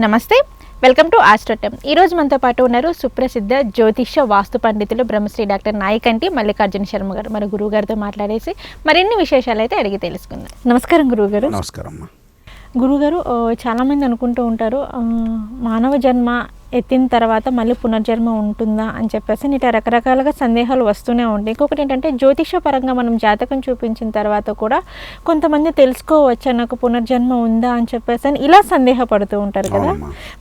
నమస్తే, welcome to ఆస్ట్రోటెమ్. ఈరోజు మనతో పాటు ఉన్నారు సుప్రసిద్ధ జ్యోతిష వాస్తు పండితులు బ్రహ్మశ్రీ డాక్టర్ నాయకంటి మల్లికార్జున శర్మ గారు. మన గురువు గారితో మాట్లాడేసి మరిన్ని విశేషాలు అయితే అడిగి తెలుసుకుందాం. నమస్కారం గురువు గారు. నమస్కారం అమ్మా. గురుగారు, చాలామంది అనుకుంటూ ఉంటారు మానవ జన్మ ఎత్తిన తర్వాత మళ్ళీ పునర్జన్మ ఉంటుందా అని చెప్పేసి ఇట్లా రకరకాలుగా సందేహాలు వస్తూనే ఉంటాయి. ఇంకొకటి ఏంటంటే జ్యోతిష పరంగా మనం జాతకం చూపించిన తర్వాత కూడా కొంతమంది తెలుసుకోవచ్చా నాకు పునర్జన్మ ఉందా అని చెప్పేసి ఇలా సందేహపడుతూ ఉంటారు కదా.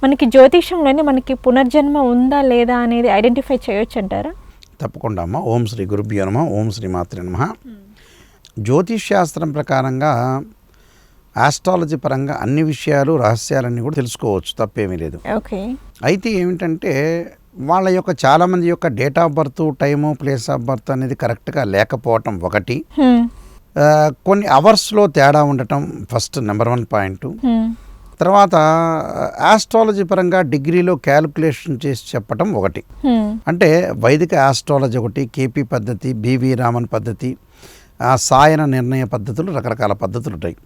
మనకి జ్యోతిషంలోనే మనకి పునర్జన్మ ఉందా లేదా అనేది ఐడెంటిఫై చేయొచ్చు అంటారా? తప్పకుండా అమ్మ. ఓం శ్రీ గురుభ్యో నమః. ఓం శ్రీ మాత్రే నమః. జ్యోతిష్ శాస్త్రం ప్రకారంగా ఆస్ట్రాలజీ పరంగా అన్ని విషయాలు రహస్యాలన్నీ కూడా తెలుసుకోవచ్చు, తప్పేమీ లేదు. ఓకే. అయితే ఏమిటంటే వాళ్ళ యొక్క చాలామంది యొక్క date of birth, time, place of birth అనేది కరెక్ట్గా లేకపోవటం ఒకటి, కొన్ని అవర్స్లో తేడా ఉండటం ఫస్ట్ నెంబర్ 1 పాయింట్. తర్వాత ఆస్ట్రాలజీ పరంగా డిగ్రీలో క్యాలిక్యులేషన్ చేసి చెప్పటం ఒకటి. అంటే వైదిక ఆస్ట్రాలజీ ఒకటి, కేపీ పద్ధతి, బివి రామన్ పద్ధతి, సాయన నిర్ణయ పద్ధతులు, రకరకాల పద్ధతులు ఉంటాయి.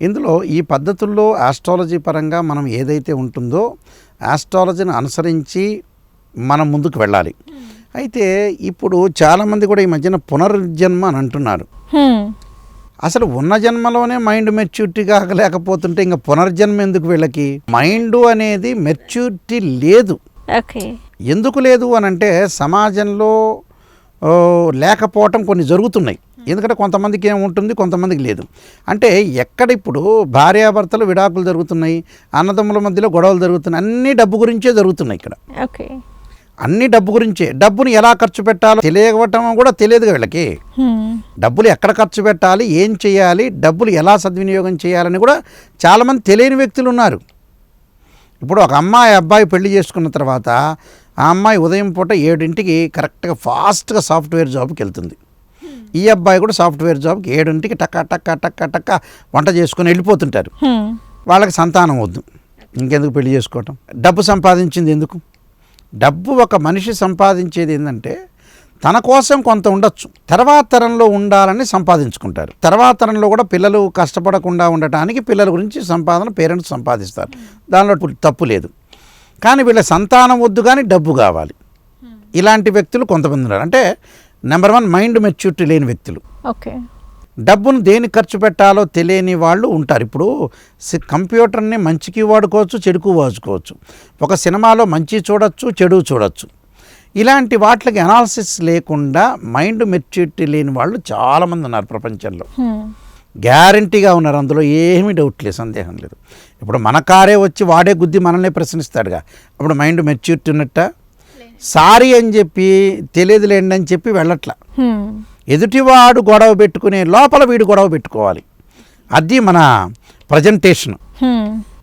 ఇందులో ఈ పద్ధతుల్లో ఆస్ట్రాలజీ పరంగా మనం ఏదైతే ఉంటుందో ఆస్ట్రాలజీని అనుసరించి మనం ముందుకు వెళ్ళాలి. అయితే ఇప్పుడు చాలామంది కూడా ఈ మధ్యన పునర్జన్మ అని అంటున్నారు. అసలు ఉన్న జన్మలోనే మైండ్ మెచ్యూరిటీ కాలేకపోతుంటే ఇంకా పునర్జన్మ ఎందుకు వీళ్ళకి? మైండ్ అనేది మెచ్యూరిటీ లేదు. ఎందుకు లేదు అని అంటే సమాజంలో లేకపోవటం కొన్ని జరుగుతున్నాయి. ఎందుకంటే కొంతమందికి ఏముంటుంది, కొంతమందికి లేదు. అంటే ఎక్కడ ఇప్పుడు భార్యాభర్తలు విడాకులు జరుగుతున్నాయి, అన్నదమ్ముల మధ్యలో గొడవలు జరుగుతున్నాయి, అన్నీ డబ్బు గురించే జరుగుతున్నాయి ఇక్కడ. అన్ని డబ్బు గురించే. డబ్బుని ఎలా ఖర్చు పెట్టాలో తెలియవటం కూడా తెలియదు వీళ్ళకి. డబ్బులు ఎక్కడ ఖర్చు పెట్టాలి, ఏం చేయాలి, డబ్బులు ఎలా సద్వినియోగం చేయాలని కూడా చాలామంది తెలియని వ్యక్తులు ఉన్నారు. ఇప్పుడు ఒక అబ్బాయి పెళ్లి చేసుకున్న తర్వాత ఆ అమ్మాయి ఉదయం పూట 7ంటికి కరెక్ట్గా ఫాస్ట్గా సాఫ్ట్వేర్ జాబ్కి వెళ్తుంది. ఈ అబ్బాయి కూడా సాఫ్ట్వేర్ జాబ్కి 7ంటికి టక్క టక్క టక్క టక్క వంట చేసుకుని వెళ్ళిపోతుంటారు. వాళ్ళకి సంతానం వద్దు, ఇంకెందుకు పెళ్లి చేసుకోవటం? డబ్బు సంపాదించింది ఎందుకు? డబ్బు ఒక మనిషి సంపాదించేది ఏంటంటే తన కోసం కొంత ఉండొచ్చు, తర్వాత తరంలో ఉండాలని సంపాదించుకుంటారు. తర్వాత తరంలో కూడా పిల్లలు కష్టపడకుండా ఉండటానికి పిల్లల గురించి సంపాదన పేరెంట్స్ సంపాదిస్తారు, దానిలో తప్పు లేదు. కానీ వీళ్ళ సంతానం వద్దు, కానీ డబ్బు కావాలి. ఇలాంటి వ్యక్తులు కొంతమంది ఉన్నారు. అంటే నెంబర్ 1 మైండ్ మెచ్యూరిటీ లేని వ్యక్తులు. ఓకే. డబ్బును దేనికి ఖర్చు పెట్టాలో తెలియని వాళ్ళు ఉంటారు. ఇప్పుడు కంప్యూటర్ని మంచికి వాడుకోవచ్చు, చెడుకు వాడుకోవచ్చు. ఒక సినిమాలో మంచి చూడొచ్చు, చెడు చూడొచ్చు. ఇలాంటి వాటికి అనాలిసిస్ లేకుండా మైండ్ మెచ్యూరిటీ లేని వాళ్ళు చాలామంది ఉన్నారు ప్రపంచంలో. గ్యారంటీగా ఉన్నారు, అందులో ఏమీ డౌట్ లేదు, సందేహం లేదు. ఇప్పుడు మన కారే వచ్చి వాడే గుద్ది మనల్ని ప్రశ్నిస్తాడుగా, అప్పుడు మైండ్ మెచ్యూరిటీ ఉన్నట్ట? సారీ అని చెప్పి తెలియదులేండి అని చెప్పి వెళ్ళట్లా. ఎదుటివాడు గొడవ పెట్టుకునే లోపల వీడు గొడవ పెట్టుకోవాలి. అది మన ప్రజెంటేషన్.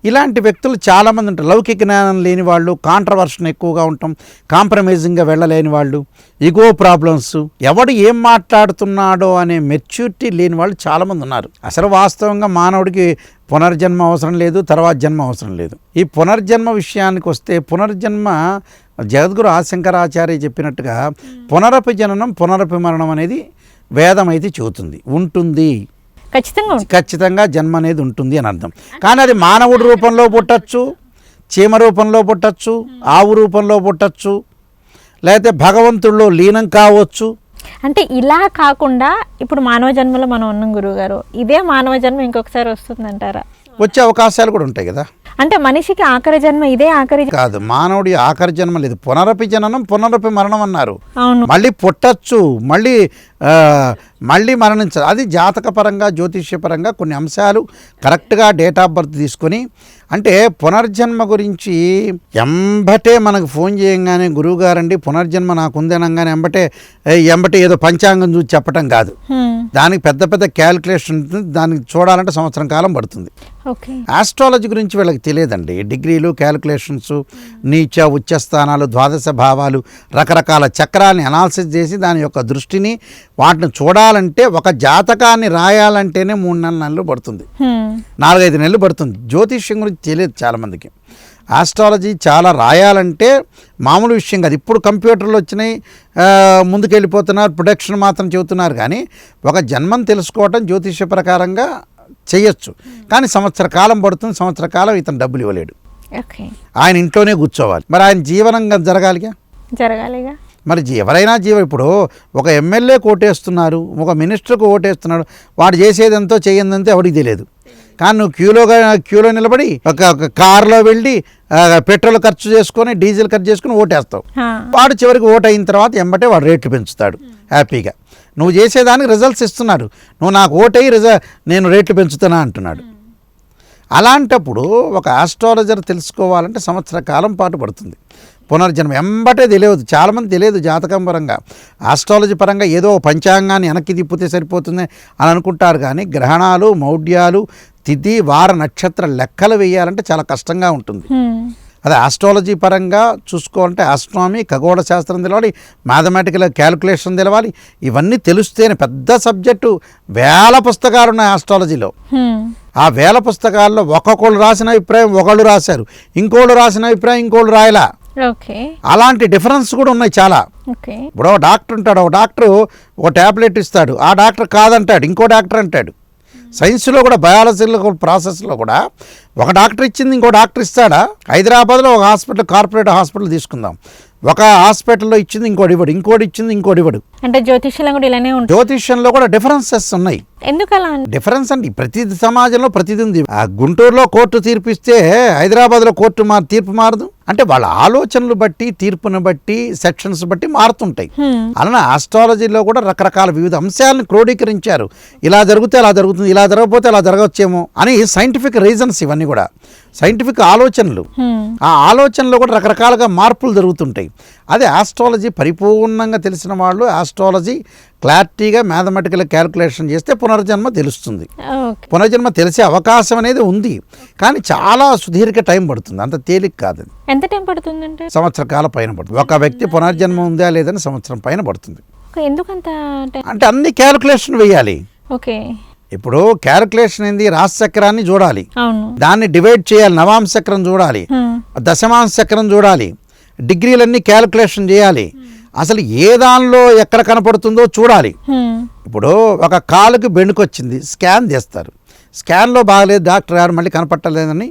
ఇలాంటి వ్యక్తులు చాలామంది ఉంటారు. లౌకిక జ్ఞానం లేని వాళ్ళు, కాంట్రవర్షన్ ఎక్కువగా ఉంటాం, కాంప్రమైజింగ్గా వెళ్ళలేని వాళ్ళు, ఇగో ప్రాబ్లమ్స్, ఎవడు ఏం మాట్లాడుతున్నాడో అనే మెచ్యూరిటీ లేని వాళ్ళు చాలామంది ఉన్నారు. అసలు వాస్తవంగా మానవుడికి పునర్జన్మ అవసరం లేదు, తర్వాత జన్మ అవసరం లేదు. ఈ పునర్జన్మ విషయానికి వస్తే పునర్జన్మ జగద్గురు ఆదిశంకరాచార్య చెప్పినట్టుగా పునరపి జననం పునరపి మరణం అనేది వేదం అయితే చెబుతుంది, ఉంటుంది. ఖచ్చితంగా జన్మ అనేది ఉంటుంది అని అర్థం. కానీ అది మానవుడి రూపంలో పుట్టచ్చు, చీమ రూపంలో పుట్టచ్చు, ఆవు రూపంలో పుట్టచ్చు, లేకపోతే భగవంతుడిలో లీనం కావచ్చు. అంటే ఇలా కాకుండా ఇప్పుడు మానవ జన్మలో మనం ఉన్నాం గురువుగారు, ఇదే మానవ జన్మ ఇంకొకసారి వస్తుందంటారా? వచ్చే అవకాశాలు కూడా ఉంటాయి కదా. అంటే మనిషికి ఆఖరి జన్మ ఇదే ఆఖరి కాదు, మానవుడి ఆఖరి జన్మ లేదు. పునరపి జననం పునరపి మరణం అన్నారు. మళ్ళీ పుట్టచ్చు, మళ్ళీ మరణించాలి. అది జాతకపరంగా, జ్యోతిష్యపరంగా కొన్ని అంశాలు కరెక్ట్గా డేట్ ఆఫ్ బర్త్ తీసుకొని, అంటే పునర్జన్మ గురించి ఎంబటే మనకు ఫోన్ చేయంగానే గురువుగారండి పునర్జన్మ నాకు ఉందనగానే ఎంబటే ఏదో పంచాంగం చూసి చెప్పటం కాదు. దానికి పెద్ద పెద్ద క్యాలిక్యులేషన్ ఉంటుంది, దానికి చూడాలంటే సంవత్సరం కాలం పడుతుంది. ఆస్ట్రాలజీ గురించి వీళ్ళకి తెలియదండి. డిగ్రీలు, క్యాలిక్యులేషన్స్, నీచ ఉచ్చ స్థానాలు, ద్వాదశ భావాలు, రకరకాల చక్రాలని అనాలిసిస్ చేసి దాని యొక్క దృష్టిని వాటిని చూడాలంటే, ఒక జాతకాన్ని రాయాలంటేనే 3-4 నెలలు పడుతుంది, 4-5 నెలలు పడుతుంది. జ్యోతిష్యం గురించి తెలియదు చాలామందికి. ఆస్ట్రాలజీ చాలా రాయాలంటే మామూలు విషయం కాదు. ఇప్పుడు కంప్యూటర్లు వచ్చినాయి, ముందుకెళ్ళిపోతున్నారు, ప్రొడక్షన్ మాత్రం చెబుతున్నారు. కానీ ఒక జన్మం తెలుసుకోవటం జ్యోతిష్య ప్రకారంగా చేయొచ్చు, కానీ సంవత్సర కాలం పడుతుంది. సంవత్సర కాలం ఇతను డబ్బులు ఇవ్వలేడు. ఓకే. ఆయన ఇంట్లోనే కూర్చోవాలి. మరి ఆయన జీవనంగా జరగాలిగా. మరి ఎవరైనా ఇప్పుడు ఒక ఎమ్మెల్యే ఓటేస్తున్నారు, ఒక మినిస్టర్కు ఓటేస్తున్నాడు, వాడు చేసేదంతో చేయందంతో ఎవరికి తెలియదు. కానీ నువ్వు క్యూలో నిలబడి ఒక కారులో వెళ్ళి పెట్రోల్ ఖర్చు చేసుకొని డీజిల్ ఖర్చు చేసుకుని ఓటేస్తావు. వాడు చివరికి ఓటు అయిన తర్వాత ఎంబటే వాడు రేట్లు పెంచుతాడు హ్యాపీగా. నువ్వు చేసేదానికి రిజల్ట్స్ ఇస్తున్నాడు, నువ్వు నాకు ఓటయ్యి నేను రేట్లు పెంచుతున్నా అంటున్నాడు. అలాంటప్పుడు ఒక ఆస్ట్రాలజర్ తెలుసుకోవాలంటే సంవత్సర కాలం పాటు పడుతుంది. పునర్జన్మ ఎంబటే తెలియదు, చాలామంది తెలియదు జాతకం పరంగా. ఆస్ట్రాలజీ పరంగా ఏదో పంచాంగాన్ని వెనక్కి తిప్పితే సరిపోతుంది అని అనుకుంటారు. కానీ గ్రహణాలు, మౌఢ్యాలు, తిథి, వార, నక్షత్ర లెక్కలు వేయాలంటే చాలా కష్టంగా ఉంటుంది. అదే ఆస్ట్రాలజీ పరంగా చూసుకోవాలంటే ఆస్ట్రానమీ, ఖగోళ శాస్త్రం తెలవాలి, మ్యాథమెటికల్ క్యాలిక్యులేషన్ తెలవాలి. ఇవన్నీ తెలిస్తేనే పెద్ద సబ్జెక్టు. వేల పుస్తకాలు ఉన్నాయి ఆస్ట్రాలజీలో. ఆ వేల పుస్తకాల్లో ఒక్కొక్కళ్ళు రాసిన అభిప్రాయం ఒకళ్ళు రాశారు, ఇంకోళ్ళు రాసిన అభిప్రాయం ఇంకోళ్ళు రాయలా. అలాంటి డిఫరెన్స్ కూడా ఉన్నాయి చాలా. ఇప్పుడు ఒక డాక్టర్ ఉంటాడు, ఒక డాక్టరు ఒక ట్యాబ్లెట్ ఇస్తాడు, ఆ డాక్టర్ కాదంటాడు, ఇంకో డాక్టర్ అంటాడు. సైన్స్లో కూడా, బయాలజీలో ప్రాసెస్లో కూడా ఒక డాక్టర్ ఇచ్చింది ఇంకో డాక్టర్ ఇస్తాడా? హైదరాబాద్లో ఒక హాస్పిటల్, కార్పొరేట్ హాస్పిటల్ తీసుకుందాం, ఒక హాస్పిటల్లో ఇచ్చింది ఇంకోటి ఇవ్వడు, ఇంకోటి ఇచ్చింది ఇంకోటి ఇవ్వడు. అంటే జ్యోతిష్యంలో కూడా ఇలానే ఉంటుంది. జ్యోతిష్యంలో కూడా డిఫరెన్సెస్ ఉన్నాయి. ఎందుకలా? డిఫరెన్స్ అంటే ప్రతి సమాజంలో ప్రతిదీ ఉంది. ఆ గుంటూరులో కోర్టు తీర్పిస్తే హైదరాబాద్లో తీర్పు మారదు. అంటే వాళ్ళ ఆలోచనలు బట్టి, తీర్పును బట్టి, సెక్షన్స్ బట్టి మారుతుంటాయి. అలానే ఆస్ట్రాలజీలో కూడా రకరకాల వివిధ అంశాలను క్రోడీకరించారు. ఇలా జరిగితే అలా జరుగుతుంది, ఇలా జరగకపోతే అలా జరగవచ్చేమో అని సైంటిఫిక్ రీజన్స్. ఇవన్నీ కూడా సైంటిఫిక్ ఆలోచనలు. ఆ ఆలోచనలో కూడా రకరకాలుగా మార్పులు జరుగుతుంటాయి. అదే ఆస్ట్రాలజీ పరిపూర్ణంగా తెలిసిన వాళ్ళు ఆస్ట్రాలజీ క్లారిటీగా మ్యాథమెటికల్ క్యాలిక్యులేషన్ చేస్తే పునర్జన్మ తెలుస్తుంది. పునర్జన్మ తెలిసే అవకాశం అనేది ఉంది, కానీ చాలా సుదీర్ఘ టైం పడుతుంది, అంత తేలిక కాదు. ఎంత టైం పడుతుందంటే? సంవత్సర కాలం పైన పడుతుంది. ఒక వ్యక్తి పునర్జన్మ ఉందా లేదని సంవత్సరం పైన పడుతుంది. ఎందుకంత? అంటే అన్ని క్యాలిక్యులేషన్ వేయాలి. ఓకే. ఇప్పుడు క్యాలిక్యులేషన్ ఏంది? రాశి చక్రాన్ని చూడాలి, దాన్ని డివైడ్ చేయాలి, నవాంశ చక్రం చూడాలి, దశమాంశ చక్రం చూడాలి, డిగ్రీలన్నీ క్యాలిక్యులేషన్ చేయాలి, అసలు ఏ దానిలో ఎక్కడ కనపడుతుందో చూడాలి. ఇప్పుడు ఒక కాలుకి బెండుకొచ్చింది, స్కాన్ చేస్తారు, స్కాన్లో బాగలేదు డాక్టర్ గారు మళ్ళీ కనపట్టలేదని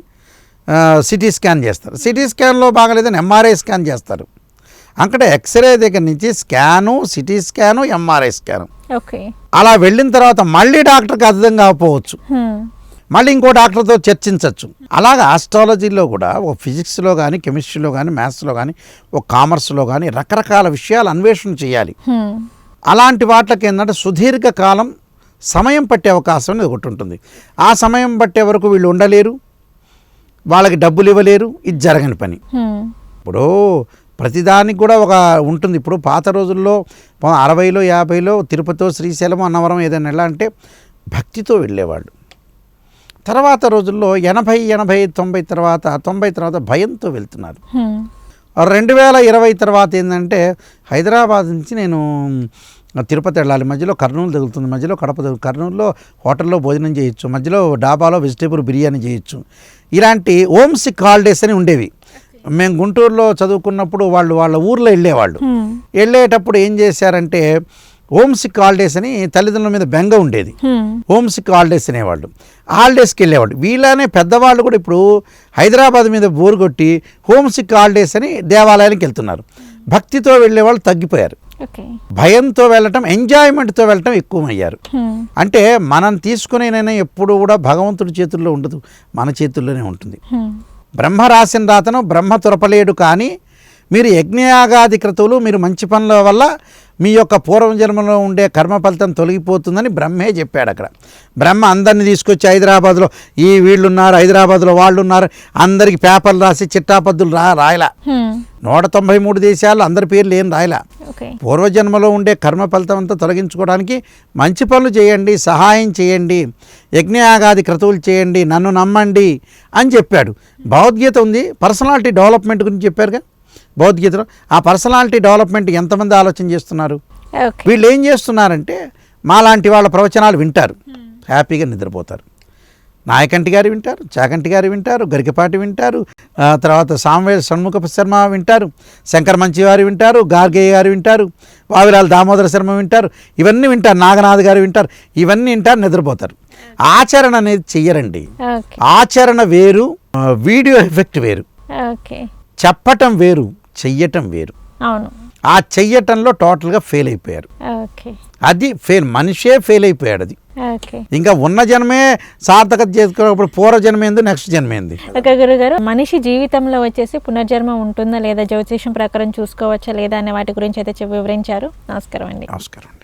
సిటీ స్కాన్ చేస్తారు, సిటీ స్కాన్లో బాగలేదని ఎంఆర్ఐ స్కాన్ చేస్తారు. అక్కడ ఎక్స్రే దగ్గర నుంచి scan, city scan, MRI scan. అలా వెళ్ళిన తర్వాత మళ్ళీ డాక్టర్కి అర్థం కాకపోవచ్చు, మళ్ళీ ఇంకో డాక్టర్తో చర్చించవచ్చు. అలాగే ఆస్ట్రాలజీలో కూడా ఒక ఫిజిక్స్లో కానీ, కెమిస్ట్రీలో కానీ, మ్యాథ్స్లో కానీ, ఒక కామర్స్లో కానీ రకరకాల విషయాలు అన్వేషణ చేయాలి. అలాంటి వాటికి ఏంటంటే సుదీర్ఘ కాలం సమయం పట్టే అవకాశం అనేది ఒకటి ఉంటుంది. ఆ సమయం పట్టే వరకు వీళ్ళు ఉండలేరు, వాళ్ళకి డబ్బులు ఇవ్వలేరు, ఇది జరగని పని. ఇప్పుడు ప్రతిదానికి కూడా ఒక ఉంటుంది. ఇప్పుడు పాత రోజుల్లో 60లో 50లో తిరుపతిలో, శ్రీశైలం, అన్నవరం ఏదైనా ఎలా అంటే భక్తితో వెళ్ళేవాళ్ళు. తర్వాత రోజుల్లో 80, 90 తర్వాత 90 తర్వాత భయంతో వెళ్తున్నారు. 2020 తర్వాత ఏంటంటే హైదరాబాద్ నుంచి నేను తిరుపతి వెళ్ళాలి, మధ్యలో కర్నూలు తగులుతుంది, మధ్యలో కడప తగులుతుంది, కర్నూలులో హోటల్లో భోజనం చేయొచ్చు, మధ్యలో డాబాలో వెజిటేబుల్ బిర్యానీ చేయొచ్చు. ఇలాంటి హోమ్ సిక్ హాలిడేస్ అని ఉండేవి. మేము గుంటూరులో చదువుకున్నప్పుడు వాళ్ళ ఊర్లో వెళ్ళేవాళ్ళు. వెళ్ళేటప్పుడు ఏం చేశారంటే హోమ్ సిక్ హాలిడేస్ అని తల్లిదండ్రుల మీద బెంగ ఉండేది, హోమ్ సిక్ హాలిడేస్ అనేవాళ్ళు. హాలిడేస్కి వెళ్ళేవాళ్ళు. వీళ్ళనే పెద్దవాళ్ళు కూడా ఇప్పుడు హైదరాబాద్ మీద బోరు కొట్టి హోమ్ సిక్ హాలిడేస్ అని దేవాలయానికి వెళ్తున్నారు. భక్తితో వెళ్ళేవాళ్ళు తగ్గిపోయారు, భయంతో వెళ్ళటం, ఎంజాయ్మెంట్తో వెళ్ళటం ఎక్కువయ్యారు. అంటే మనం తీసుకునే నిర్ణయం ఎప్పుడు కూడా భగవంతుడి చేతుల్లో ఉండదు, మన చేతుల్లోనే ఉంటుంది. బ్రహ్మ రాసిన రాతను బ్రహ్మ తురపలేడు, కానీ మీరు యజ్ఞయాగాది క్రతువులు, మీరు మంచి పనుల వల్ల మీ యొక్క పూర్వజన్మలో ఉండే కర్మ ఫలితం తొలగిపోతుందని బ్రహ్మే చెప్పాడు. అక్కడ బ్రహ్మ అందరినీ తీసుకొచ్చి హైదరాబాద్లో వీళ్ళున్నారు, హైదరాబాద్లో వాళ్ళు ఉన్నారు, అందరికి పేపర్లు రాసి చిట్టాపద్దులు రాయలా. 193 దేశాలు అందరి పేర్లు ఏం రాయలా. పూర్వజన్మలో ఉండే కర్మ ఫలితం అంతా తొలగించుకోవడానికి మంచి పనులు చేయండి, సహాయం చేయండి, యజ్ఞయాగాది క్రతువులు చేయండి, నన్ను నమ్మండి అని చెప్పాడు. భగవద్గీత ఉంది, పర్సనాలిటీ డెవలప్మెంట్ గురించి చెప్పారుగా భగవద్గీతలో. ఆ పర్సనాలిటీ డెవలప్మెంట్ ఎంతమంది ఆలోచన చేస్తున్నారు? వీళ్ళు ఏం చేస్తున్నారంటే మాలాంటి వాళ్ళ ప్రవచనాలు వింటారు, హ్యాపీగా నిద్రపోతారు. నాయకంటి గారు వింటారు, చాకంటి గారు వింటారు, గరికపాటి వింటారు, తర్వాత సామ్వేల్ షణ్ముఖ శర్మ వింటారు, శంకర్ మంచివారు వింటారు, గార్గేయ గారు వింటారు, వావిలాల్ దామోదర శర్మ వింటారు, ఇవన్నీ వింటారు, నాగనాథ్ గారు వింటారు, ఇవన్నీ వింటారు, నిద్రపోతారు. ఆచరణ అనేది చెయ్యరండి. ఆచరణ వేరు, వీడియో ఎఫెక్ట్ వేరు. ఓకే. చెప్పటం వేరు, చెయ్యటం వేరు. అవును. ఆ చెయ్యటంలో టోటల్గా ఫెయిల్ అయిపోయారు. ఓకే. అది ఫెయిల్, మనిషే ఫెయిల్ అయిపోయాడు. అది ఓకే. ఇంకా ఉన్న జన్మే సార్థకత చేసుకోకపోతే పూర్వ జన్మ ఏంది, నెక్స్ట్ జన్మ ఏంది? ఓకే గురుగారు, మనిషి జీవితంలో వచ్చేసి పునర్జన్మ ఉంటుందా లేదా, జ్యోతిష్యం ప్రకారం చూసుకోవచ్చా లేదా అనే వాటి గురించి అయితే వివరించారు. నమస్కారం అండి. నమస్కారం అండి.